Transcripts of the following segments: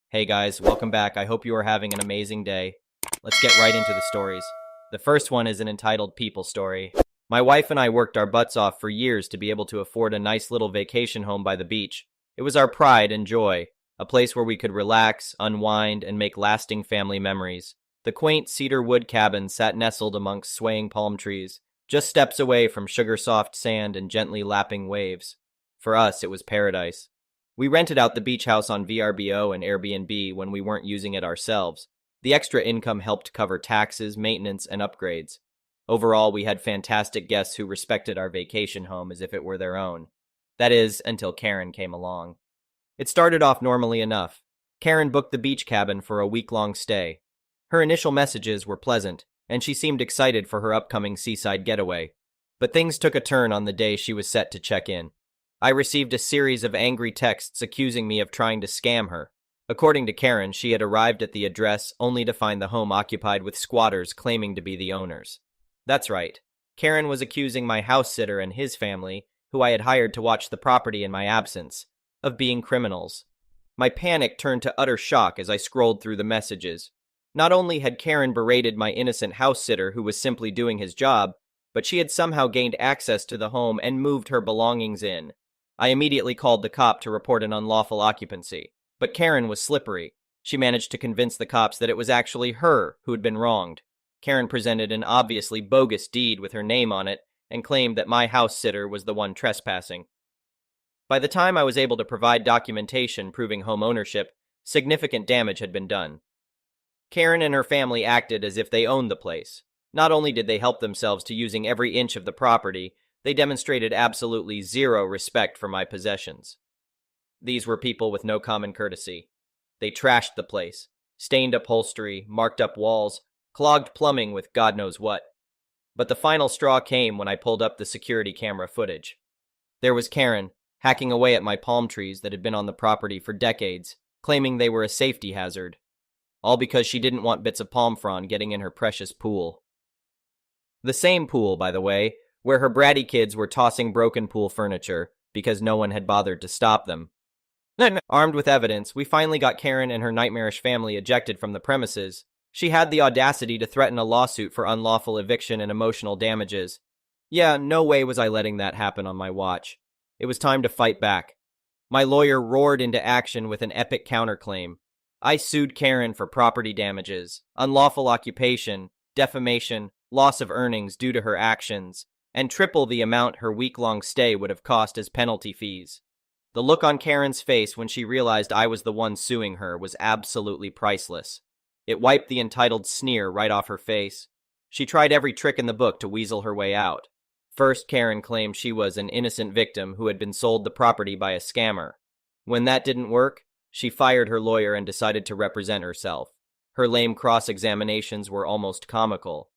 Hey guys, welcome back. I hope you are having an amazing day. Let's get right into the stories. The first one is an entitled people story. My wife and I worked our butts off for years to be able to afford a nice little vacation home by the beach. It was our pride and joy, a place where we could relax, unwind, and make lasting family memories. The quaint cedar wood cabin sat nestled amongst swaying palm trees, just steps away from sugar-soft sand and gently lapping waves. For us, it was paradise. We rented out the beach house on VRBO and Airbnb when we weren't using it ourselves. The extra income helped cover taxes, maintenance, and upgrades. Overall, we had fantastic guests who respected our vacation home as if it were their own. That is, until Karen came along. It started off normally enough. Karen booked the beach cabin for a week-long stay. Her initial messages were pleasant, and she seemed excited for her upcoming seaside getaway. But things took a turn on the day she was set to check in. I received a series of angry texts accusing me of trying to scam her. According to Karen, she had arrived at the address only to find the home occupied with squatters claiming to be the owners. That's right. Karen was accusing my house sitter and his family, who I had hired to watch the property in my absence, of being criminals. My panic turned to utter shock as I scrolled through the messages. Not only had Karen berated my innocent house sitter who was simply doing his job, but she had somehow gained access to the home and moved her belongings in. I immediately called the cop to report an unlawful occupancy, but Karen was slippery. She managed to convince the cops that it was actually her who had been wronged. Karen presented an obviously bogus deed with her name on it and claimed that my house sitter was the one trespassing. By the time I was able to provide documentation proving home ownership, significant damage had been done. Karen and her family acted as if they owned the place. Not only did they help themselves to using every inch of the property, they demonstrated absolutely zero respect for my possessions. These were people with no common courtesy. They trashed the place, stained upholstery, marked up walls, clogged plumbing with God knows what. But the final straw came when I pulled up the security camera footage. There was Karen, hacking away at my palm trees that had been on the property for decades, claiming they were a safety hazard. All because she didn't want bits of palm frond getting in her precious pool. The same pool, by the way, where her bratty kids were tossing broken pool furniture because no one had bothered to stop them. Armed with evidence, we finally got Karen and her nightmarish family ejected from the premises. She had the audacity to threaten a lawsuit for unlawful eviction and emotional damages. Yeah, no way was I letting that happen on my watch. It was time to fight back. My lawyer roared into action with an epic counterclaim. I sued Karen for property damages, unlawful occupation, defamation, loss of earnings due to her actions, and triple the amount her week-long stay would have cost as penalty fees. The look on Karen's face when she realized I was the one suing her was absolutely priceless. It wiped the entitled sneer right off her face. She tried every trick in the book to weasel her way out. First, Karen claimed she was an innocent victim who had been sold the property by a scammer. When that didn't work, she fired her lawyer and decided to represent herself. Her lame cross-examinations were almost comical.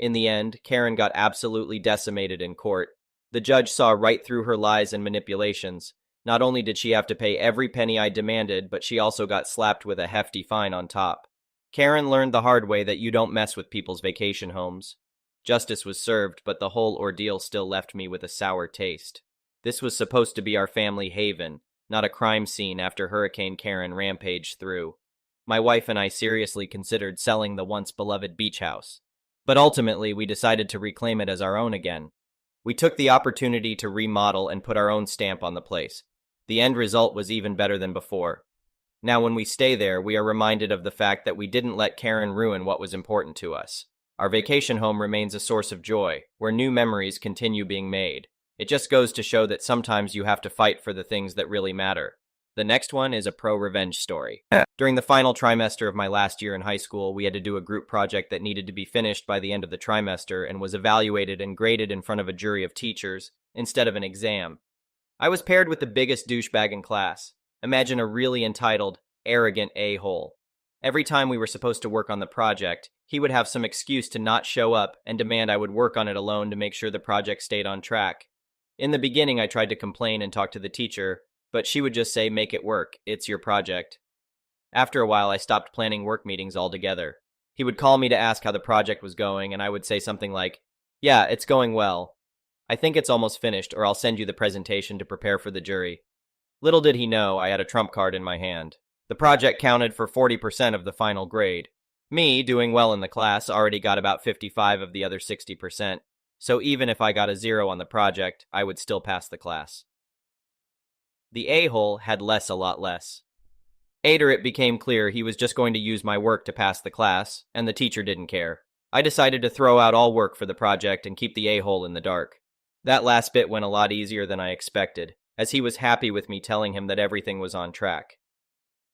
In the end, Karen got absolutely decimated in court. The judge saw right through her lies and manipulations. Not only did she have to pay every penny I demanded, but she also got slapped with a hefty fine on top. Karen learned the hard way that you don't mess with people's vacation homes. Justice was served, but the whole ordeal still left me with a sour taste. This was supposed to be our family haven, not a crime scene after Hurricane Karen rampaged through. My wife and I seriously considered selling the once beloved beach house. But ultimately, we decided to reclaim it as our own again. We took the opportunity to remodel and put our own stamp on the place. The end result was even better than before. Now when we stay there, we are reminded of the fact that we didn't let Karen ruin what was important to us. Our vacation home remains a source of joy, where new memories continue being made. It just goes to show that sometimes you have to fight for the things that really matter. The next one is a pro-revenge story. During the final trimester of my last year in high school, we had to do a group project that needed to be finished by the end of the trimester and was evaluated and graded in front of a jury of teachers instead of an exam. I was paired with the biggest douchebag in class. Imagine a really entitled, arrogant a-hole. Every time we were supposed to work on the project, he would have some excuse to not show up and demand I would work on it alone to make sure the project stayed on track. In the beginning, I tried to complain and talk to the teacher, but she would just say, "Make it work, it's your project." After a while, I stopped planning work meetings altogether. He would call me to ask how the project was going, and I would say something like, "Yeah, it's going well. I think it's almost finished, or I'll send you the presentation to prepare for the jury." Little did he know I had a trump card in my hand. The project counted for 40% of the final grade. Me, doing well in the class, already got about 55 of the other 60%, so even if I got a 0 on the project, I would still pass the class. The a-hole had a lot less. After it became clear he was just going to use my work to pass the class, and the teacher didn't care. I decided to throw out all work for the project and keep the a-hole in the dark. That last bit went a lot easier than I expected, as he was happy with me telling him that everything was on track.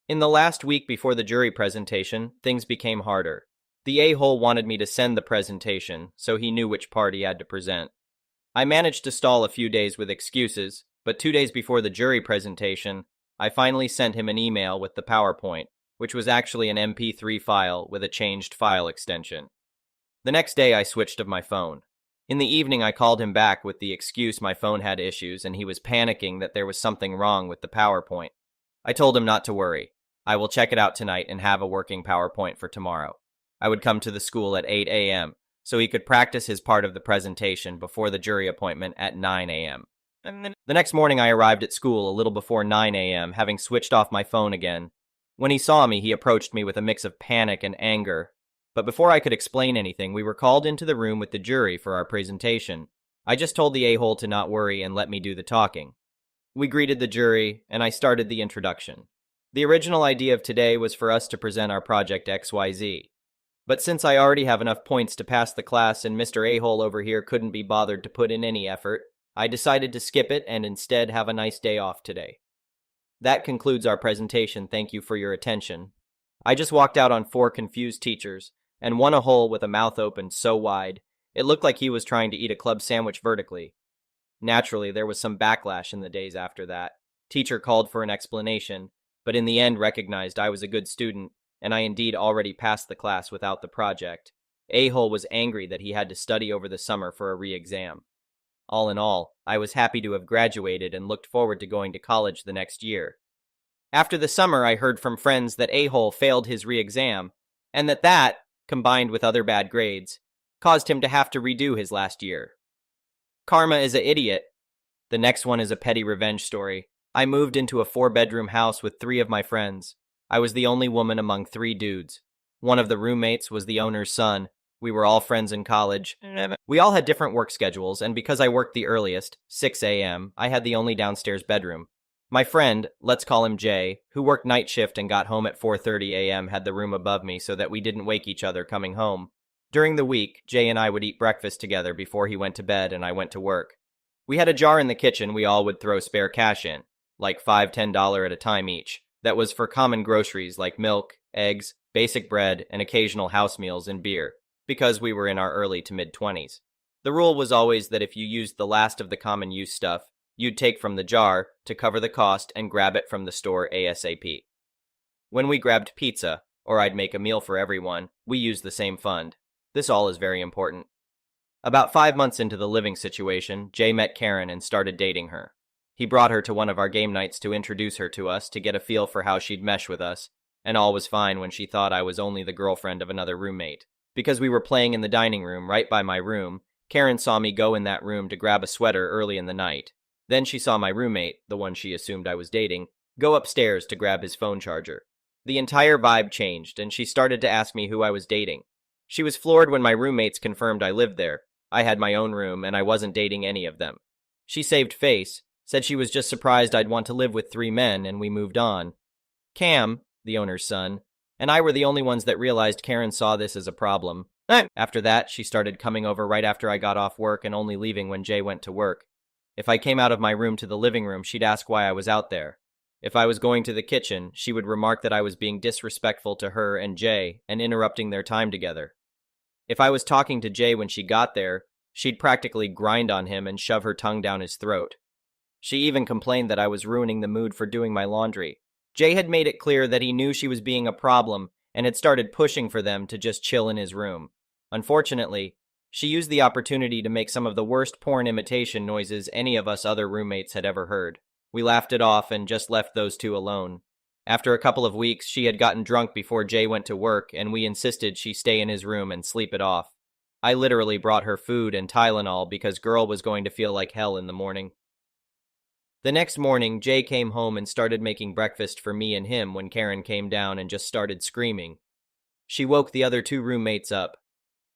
In the last week before the jury presentation, things became harder. The a-hole wanted me to send the presentation, so he knew which part he had to present. I managed to stall a few days with excuses, but 2 days before the jury presentation, I finally sent him an email with the PowerPoint, which was actually an MP3 file with a changed file extension. The next day I switched to my phone. In the evening I called him back with the excuse my phone had issues and he was panicking that there was something wrong with the PowerPoint. I told him not to worry. I will check it out tonight and have a working PowerPoint for tomorrow. I would come to the school at 8 a.m., so he could practice his part of the presentation before the jury appointment at 9 a.m. The next morning I arrived at school a little before 9 a.m., having switched off my phone again. When he saw me, he approached me with a mix of panic and anger. But before I could explain anything, we were called into the room with the jury for our presentation. I just told the a-hole to not worry and let me do the talking. We greeted the jury, and I started the introduction. The original idea of today was for us to present our project XYZ. But since I already have enough points to pass the class and Mr. A-hole over here couldn't be bothered to put in any effort, I decided to skip it and instead have a nice day off today. That concludes our presentation. Thank you for your attention. I just walked out on 4 confused teachers, and one a-hole with a mouth open so wide, it looked like he was trying to eat a club sandwich vertically. Naturally, there was some backlash in the days after that. Teacher called for an explanation, but in the end recognized I was a good student, and I indeed already passed the class without the project. A-hole was angry that he had to study over the summer for a re-exam. All in all, I was happy to have graduated and looked forward to going to college the next year. After the summer, I heard from friends that a-hole failed his re-exam, and that, combined with other bad grades, caused him to have to redo his last year. Karma is a idiot. The next one is a petty revenge story. I moved into a 4-bedroom house with 3 of my friends. I was the only woman among 3 dudes. One of the roommates was the owner's son. We were all friends in college. We all had different work schedules, and because I worked the earliest, 6 a.m., I had the only downstairs bedroom. My friend, let's call him Jay, who worked night shift and got home at 4:30 a.m., had the room above me so that we didn't wake each other coming home. During the week, Jay and I would eat breakfast together before he went to bed and I went to work. We had a jar in the kitchen we all would throw spare cash in, like $5, $10 at a time each. That was for common groceries like milk, eggs, basic bread, and occasional house meals and beer, because we were in our early to mid-20s. The rule was always that if you used the last of the common use stuff, you'd take from the jar to cover the cost and grab it from the store ASAP. When we grabbed pizza, or I'd make a meal for everyone, we used the same fund. This all is very important. About 5 months into the living situation, Jay met Karen and started dating her. He brought her to one of our game nights to introduce her to us to get a feel for how she'd mesh with us, and all was fine when she thought I was only the girlfriend of another roommate. Because we were playing in the dining room right by my room, Karen saw me go in that room to grab a sweater early in the night. Then she saw my roommate, the one she assumed I was dating, go upstairs to grab his phone charger. The entire vibe changed, and she started to ask me who I was dating. She was floored when my roommates confirmed I lived there. I had my own room, and I wasn't dating any of them. She saved face, said she was just surprised I'd want to live with 3 men, and we moved on. Cam, the owner's son, and I were the only ones that realized Karen saw this as a problem. After that, she started coming over right after I got off work and only leaving when Jay went to work. If I came out of my room to the living room, she'd ask why I was out there. If I was going to the kitchen, she would remark that I was being disrespectful to her and Jay and interrupting their time together. If I was talking to Jay when she got there, she'd practically grind on him and shove her tongue down his throat. She even complained that I was ruining the mood for doing my laundry. Jay had made it clear that he knew she was being a problem and had started pushing for them to just chill in his room. Unfortunately, she used the opportunity to make some of the worst porn imitation noises any of us other roommates had ever heard. We laughed it off and just left those 2 alone. After a couple of weeks, she had gotten drunk before Jay went to work, and we insisted she stay in his room and sleep it off. I literally brought her food and Tylenol because girl was going to feel like hell in the morning. The next morning, Jay came home and started making breakfast for me and him when Karen came down and just started screaming. She woke the other two roommates up.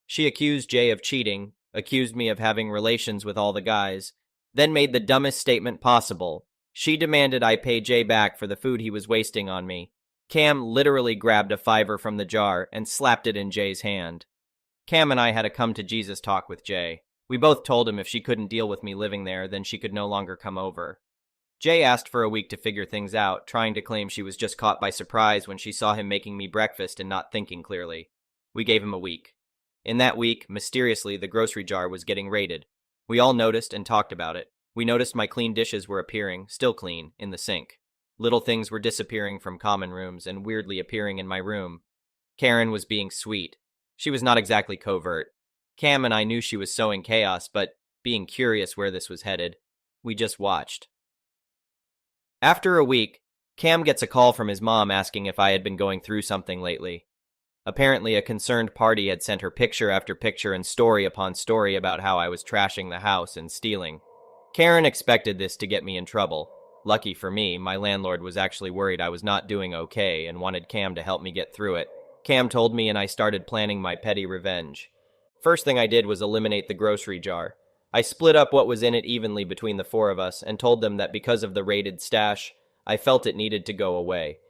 She accused Jay of cheating, accused me of having relations with all the guys, then made the dumbest statement possible. She demanded I pay Jay back for the food he was wasting on me. Cam literally grabbed a $5 from the jar and slapped it in Jay's hand. Cam and I had a come-to-Jesus talk with Jay. We both told him if she couldn't deal with me living there, then she could no longer come over. Jay asked for a week to figure things out, trying to claim she was just caught by surprise when she saw him making me breakfast and not thinking clearly. We gave him a week. In that week, mysteriously, the grocery jar was getting raided. We all noticed and talked about it. We noticed my clean dishes were appearing, still clean, in the sink. Little things were disappearing from common rooms and weirdly appearing in my room. Karen was being sweet. She was not exactly covert. Cam and I knew she was sowing chaos, but being curious where this was headed, we just watched. After a week, Cam gets a call from his mom asking if I had been going through something lately. Apparently, a concerned party had sent her picture after picture and story upon story about how I was trashing the house and stealing. Karen expected this to get me in trouble. Lucky for me, my landlord was actually worried I was not doing okay and wanted Cam to help me get through it. Cam told me and I started planning my petty revenge. First thing I did was eliminate the grocery jar. I split up what was in it evenly between the four of us and told them that because of the raided stash, I felt it needed to go away.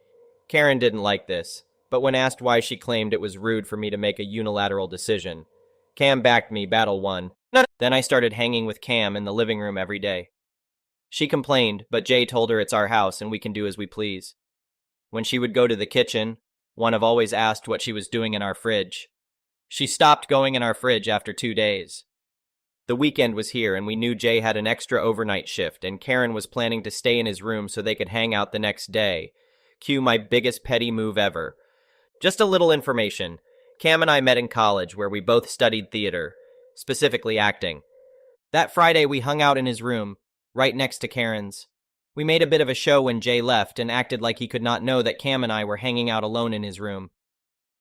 Karen didn't like this, but when asked why, she claimed it was rude for me to make a unilateral decision. Cam backed me, battle won. Then I started hanging with Cam in the living room every day. She complained, but Jay told her it's our house and we can do as we please. When she would go to the kitchen, one have always asked what she was doing in our fridge. She stopped going in our fridge after 2 days. The weekend was here and we knew Jay had an extra overnight shift and Karen was planning to stay in his room so they could hang out the next day. Cue my biggest petty move ever. Just a little information. Cam and I met in college where we both studied theater, specifically acting. That Friday we hung out in his room, right next to Karen's. We made a bit of a show when Jay left and acted like he could not know that Cam and I were hanging out alone in his room.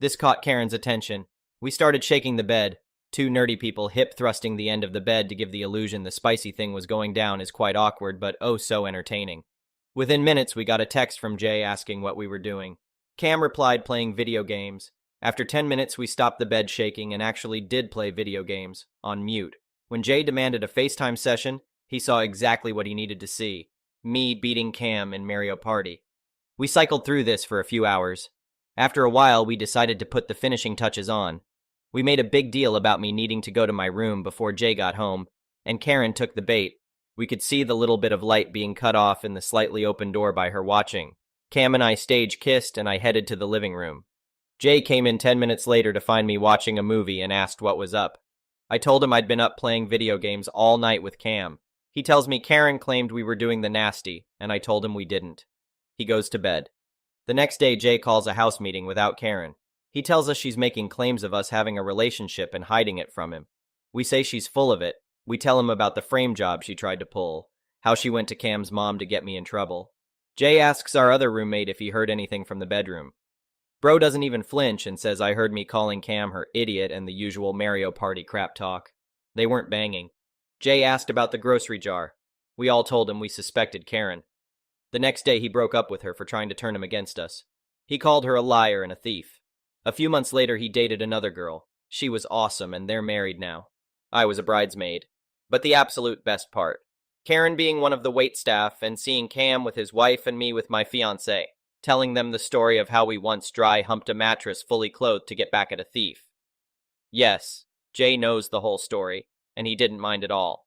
This caught Karen's attention. We started shaking the bed. Two nerdy people hip-thrusting the end of the bed to give the illusion the spicy thing was going down is quite awkward, but oh so entertaining. Within minutes, we got a text from Jay asking what we were doing. Cam replied playing video games. After 10 minutes, we stopped the bed shaking and actually did play video games, on mute. When Jay demanded a FaceTime session, he saw exactly what he needed to see. Me beating Cam in Mario Party. We cycled through this for a few hours. After a while, we decided to put the finishing touches on. We made a big deal about me needing to go to my room before Jay got home, and Karen took the bait. We could see the little bit of light being cut off in the slightly open door by her watching. Cam and I stage kissed and I headed to the living room. Jay came in 10 minutes later to find me watching a movie and asked what was up. I told him I'd been up playing video games all night with Cam. He tells me Karen claimed we were doing the nasty, and I told him we didn't. He goes to bed. The next day, Jay calls a house meeting without Karen. He tells us she's making claims of us having a relationship and hiding it from him. We say she's full of it. We tell him about the frame job she tried to pull, how she went to Cam's mom to get me in trouble. Jay asks our other roommate if he heard anything from the bedroom. Bro doesn't even flinch and says I heard me calling Cam her idiot and the usual Mario Party crap talk. They weren't banging. Jay asked about the grocery jar. We all told him we suspected Karen. The next day he broke up with her for trying to turn him against us. He called her a liar and a thief. A few months later he dated another girl. She was awesome and they're married now. I was a bridesmaid. But the absolute best part, Karen being one of the waitstaff and seeing Cam with his wife and me with my fiancé, telling them the story of how we once dry humped a mattress fully clothed to get back at a thief. Yes, Jay knows the whole story, and he didn't mind at all.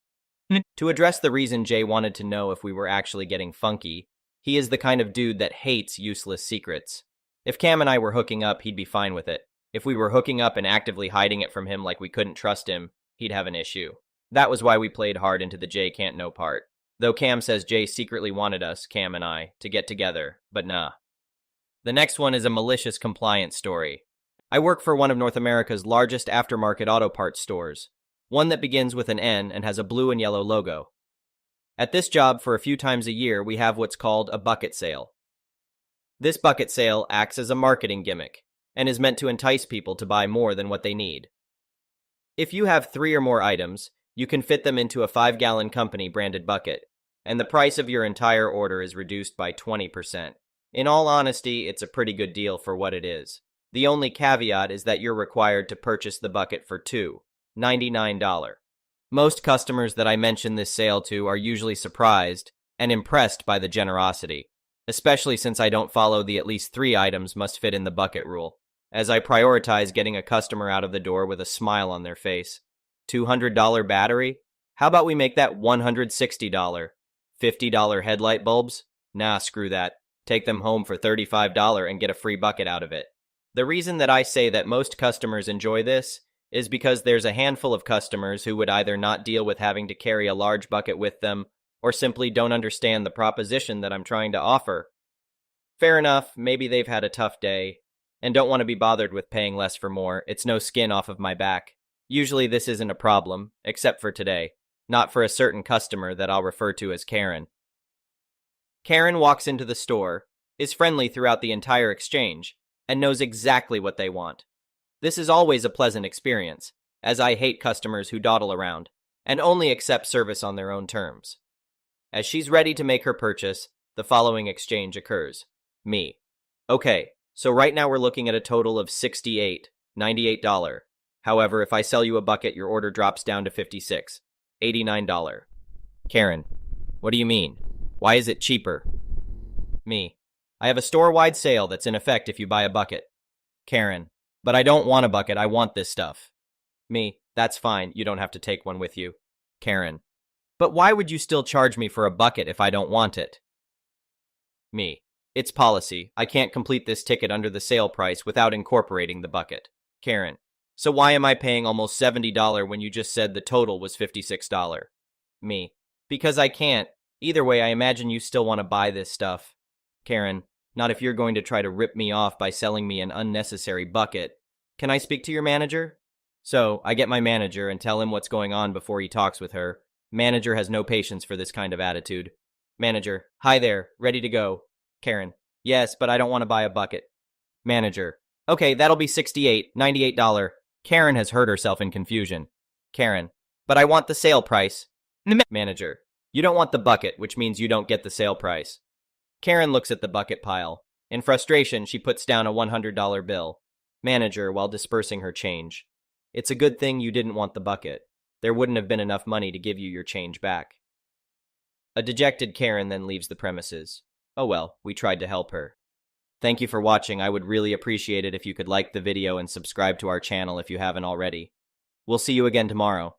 To address the reason Jay wanted to know if we were actually getting funky, he is the kind of dude that hates useless secrets. If Cam and I were hooking up, he'd be fine with it. If we were hooking up and actively hiding it from him like we couldn't trust him, he'd have an issue. That was why we played hard into the Jay can't know part. Though Cam says Jay secretly wanted us, Cam and I, to get together, but nah. The next one is a malicious compliance story. I work for one of North America's largest aftermarket auto parts stores, one that begins with an N and has a blue and yellow logo. At this job, for a few times a year, we have what's called a bucket sale. This bucket sale acts as a marketing gimmick, and is meant to entice people to buy more than what they need. If you have 3 or more items, you can fit them into a 5-gallon company-branded bucket. and the price of your entire order is reduced by 20%. In all honesty, it's a pretty good deal for what it is. The only caveat is that you're required to purchase the bucket for $2.99. Most customers that I mention this sale to are usually surprised and impressed by the generosity, especially since I don't follow the at least 3 items must fit in the bucket rule, as I prioritize getting a customer out of the door with a smile on their face. $200 battery? How about we make that $160? $50 headlight bulbs? Nah, screw that. Take them home for $35 and get a free bucket out of it. The reason that I say that most customers enjoy this is because there's a handful of customers who would either not deal with having to carry a large bucket with them or simply don't understand the proposition that I'm trying to offer. Fair enough, maybe they've had a tough day and don't want to be bothered with paying less for more. It's no skin off of my back. Usually this isn't a problem, except for today. Not for a certain customer that I'll refer to as Karen. Karen walks into the store, is friendly throughout the entire exchange, and knows exactly what they want. This is always a pleasant experience, as I hate customers who dawdle around and only accept service on their own terms. As she's ready to make her purchase, the following exchange occurs. Me. Okay, so right now we're looking at a total of $68.98. However, if I sell you a bucket, your order drops down to $56.89. Karen. What do you mean? Why is it cheaper? Me. I have a store-wide sale that's in effect if you buy a bucket. Karen. But I don't want a bucket, I want this stuff. Me. That's fine, you don't have to take one with you. Karen. But why would you still charge me for a bucket if I don't want it? Me. It's policy. I can't complete this ticket under the sale price without incorporating the bucket. Karen. So why am I paying almost $70 when you just said the total was $56? Me. Because I can't. Either way, I imagine you still want to buy this stuff. Karen. Not if you're going to try to rip me off by selling me an unnecessary bucket. Can I speak to your manager? So, I get my manager and tell him what's going on before he talks with her. Manager has no patience for this kind of attitude. Manager. Hi there. Ready to go. Karen. Yes, but I don't want to buy a bucket. Manager. Okay, that'll be $68.98. Karen has heard herself in confusion. Karen. But I want the sale price. Manager. You don't want the bucket, which means you don't get the sale price. Karen looks at the bucket pile. In frustration, she puts down a $100 bill. Manager, while dispersing her change. It's a good thing you didn't want the bucket. There wouldn't have been enough money to give you your change back. A dejected Karen then leaves the premises. Oh well, we tried to help her. Thank you for watching. I would really appreciate it if you could like the video and subscribe to our channel if you haven't already. We'll see you again tomorrow.